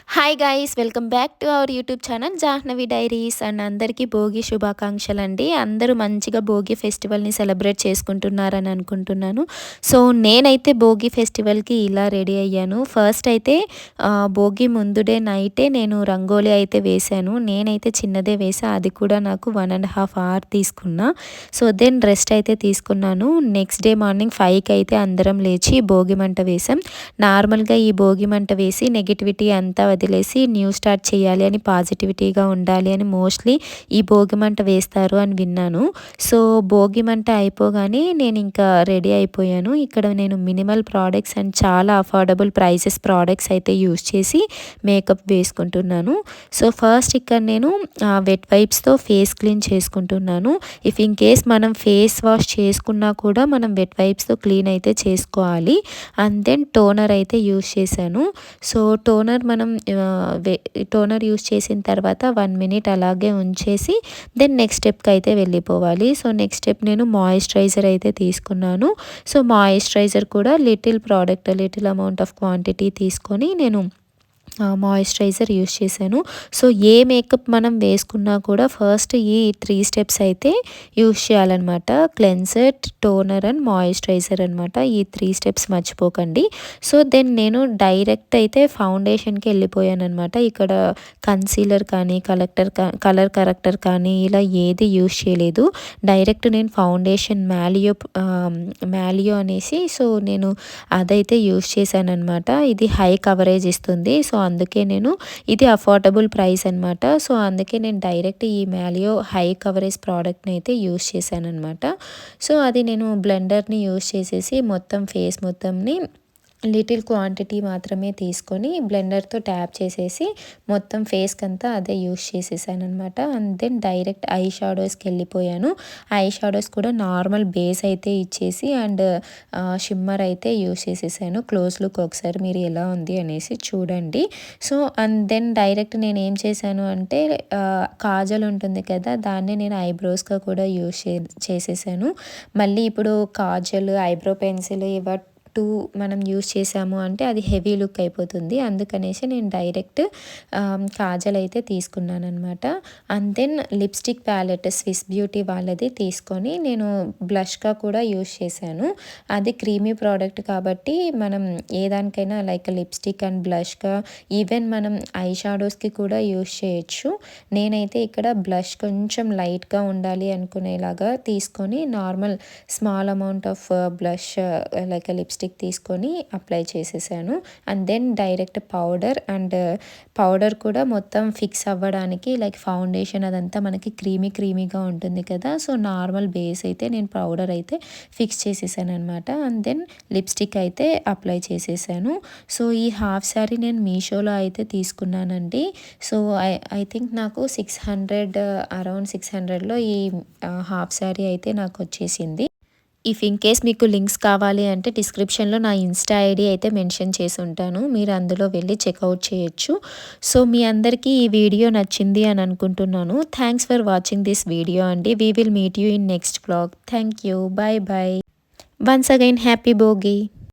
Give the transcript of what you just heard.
Hi guys, welcome back to our YouTube channel Jahnavi diaries. And అందరికీ భోగి శుభాకాంక్షలు అండి. అందరూ మంచిగా భోగి ఫెస్టివల్ని సెలబ్రేట్ చేసుకుంటున్నారని అనుకుంటున్నాను. సో నేనైతే భోగి ఫెస్టివల్కి ఇలా రెడీ అయ్యాను. ఫస్ట్ అయితే భోగి ముందు డే నైటే నేను రంగోలీ అయితే వేశాను. నేనైతే చిన్నదే వేసా, అది కూడా నాకు 1.5 hour తీసుకున్నా. సో దెన్ రెస్ట్ అయితే తీసుకున్నాను. నెక్స్ట్ డే మార్నింగ్ 5కి అయితే అందరం లేచి భోగి మంట వేసాం. నార్మల్గా ఈ భోగి మంట వేసి నెగిటివిటీ అంతా వదిలేసి న్యూ స్టార్ట్ చేయాలి అని, పాజిటివిటీగా ఉండాలి అని మోస్ట్లీ ఈ భోగి మంట వేస్తారు అని విన్నాను. సో భోగి మంట అయిపోగానే నేను ఇంకా రెడీ అయిపోయాను. ఇక్కడ నేను మినిమల్ ప్రోడక్ట్స్ అండ్ చాలా అఫోర్డబుల్ ప్రైసెస్ ప్రోడక్ట్స్ అయితే యూస్ చేసి మేకప్ వేసుకుంటున్నాను. సో ఫస్ట్ ఇక్కడ నేను వెట్ వైప్స్తో ఫేస్ క్లీన్ చేసుకుంటున్నాను. ఇఫ్ ఇన్ కేస్ మనం ఫేస్ వాష్ చేసుకున్నా కూడా మనం వెట్ వైప్స్తో క్లీన్ అయితే చేసుకోవాలి. అండ్ దెన్ టోనర్ అయితే యూస్ చేశాను. సో టోనర్ మనం టోనర్ యూస్ చేసిన తర్వాత 1 minute అలాగే ఉంచేసి దెన్ నెక్స్ట్ స్టెప్కి అయితే వెళ్ళిపోవాలి. సో నెక్స్ట్ స్టెప్ నేను మాయిశ్చరైజర్ అయితే తీసుకున్నాను. సో మాయిశ్చరైజర్ కూడా లిటిల్ అమౌంట్ ఆఫ్ క్వాంటిటీ తీసుకొని నేను మాయిశ్చరైజర్ యూస్ చేశాను. సో ఏ మేకప్ మనం వేసుకున్నా కూడా ఫస్ట్ ఈ 3 steps అయితే యూస్ చేయాలన్నమాట. క్లెన్సర్, టోనర్ అండ్ మాయిశ్చరైజర్ అనమాట. ఈ 3 steps మర్చిపోకండి. సో దెన్ నేను డైరెక్ట్ అయితే ఫౌండేషన్కి వెళ్ళిపోయాను అనమాట. ఇక్కడ కన్సీలర్ కానీ కలర్ కరెక్టర్ కానీ ఇలా ఏది యూస్ చేయలేదు. డైరెక్ట్ నేను ఫౌండేషన్ మ్యాలియో అనేసి సో నేను అదైతే యూస్ చేశాను అనమాట. ఇది హై కవరేజ్ ఇస్తుంది. సో అందుకే నేను ఇది అఫోర్డబుల్ ప్రైస్ అనమాట. సో అందుకే నేను డైరెక్ట్ ఈ మ్యాలియో హై కవరేజ్ ప్రోడక్ట్ని అయితే యూస్ చేశాను అనమాట. సో అది నేను బ్లెండర్ని యూస్ చేసేసి మొత్తం ఫేస్ మొత్తంని లిటిల్ క్వాంటిటీ మాత్రమే తీసుకొని బ్లెండర్తో ట్యాప్ చేసేసి మొత్తం ఫేస్కి అంతా అదే యూస్ చేసేసాను అనమాట. అండ్ దెన్ డైరెక్ట్ ఐ షాడోస్కి వెళ్ళిపోయాను. ఐ షాడోస్ కూడా నార్మల్ బేస్ అయితే ఇచ్చేసి అండ్ షిమ్మర్ అయితే యూస్ చేసేసాను. క్లోజ్ లుక్ ఒకసారి మీరు ఎలా ఉంది అనేసి చూడండి. సో అండ్ దెన్ డైరెక్ట్ నేను ఏం చేశాను అంటే కాజల్ ఉంటుంది కదా, దాన్ని నేను ఐబ్రోస్గా కూడా యూస్ చేసేసాను. మళ్ళీ ఇప్పుడు కాజల్, ఐబ్రో పెన్సిల్ మనం యూస్ చేసాము అంటే అది హెవీ లుక్ అయిపోతుంది. అందుకనేసి నేను డైరెక్ట్ కాజల్ అయితే తీసుకున్నాను అనమాట. And then lipstick palette Swiss beauty వాళ్ళది తీసుకొని నేను బ్లష్గా కూడా యూస్ చేశాను. అది క్రీమీ ప్రోడక్ట్ కాబట్టి మనం ఏదానికైనా లైక్ లిప్స్టిక్ అండ్ బ్లష్గా ఈవెన్ మనం ఐ షాడోస్కి కూడా యూస్ చేయొచ్చు. నేనైతే ఇక్కడ బ్లష్ కొంచెం లైట్గా ఉండాలి అనుకునేలాగా తీసుకొని normal small amount of blush like lipstick తీసుకొని అప్లై చేసేసాను. అండ్ దెన్ డైరెక్ట్ పౌడర్ కూడా మొత్తం ఫిక్స్ అవ్వడానికి లైక్ ఫౌండేషన్ అదంతా మనకి క్రీమీగా ఉంటుంది కదా. సో నార్మల్ బేస్ అయితే నేను పౌడర్ అయితే ఫిక్స్ చేసేసాను అనమాట. అండ్ దెన్ లిప్స్టిక్ అయితే అప్లై చేసేసాను. సో ఈ హాఫ్ శారీ నేను మీషోలో అయితే తీసుకున్నానండి. సో ఐ థింక్ నాకు అరౌండ్ 600లో ఈ హాఫ్ శారీ అయితే నాకు వచ్చేసింది. ఇఫ్ ఇన్ కేస్ మీకు లింక్స్ కావాలి అంటే డిస్క్రిప్షన్లో నా ఇన్స్టా ఐడి అయితే మెన్షన్ చేసి ఉంటాను. మీరు అందులో వెళ్ళి చెక్అవుట్ చేయొచ్చు. సో మీ అందరికీ ఈ వీడియో నచ్చింది అని అనుకుంటున్నాను. Thanks for watching this video అండి. We will meet you in next vlog. Thank you. Bye. Once again happy Bhogi.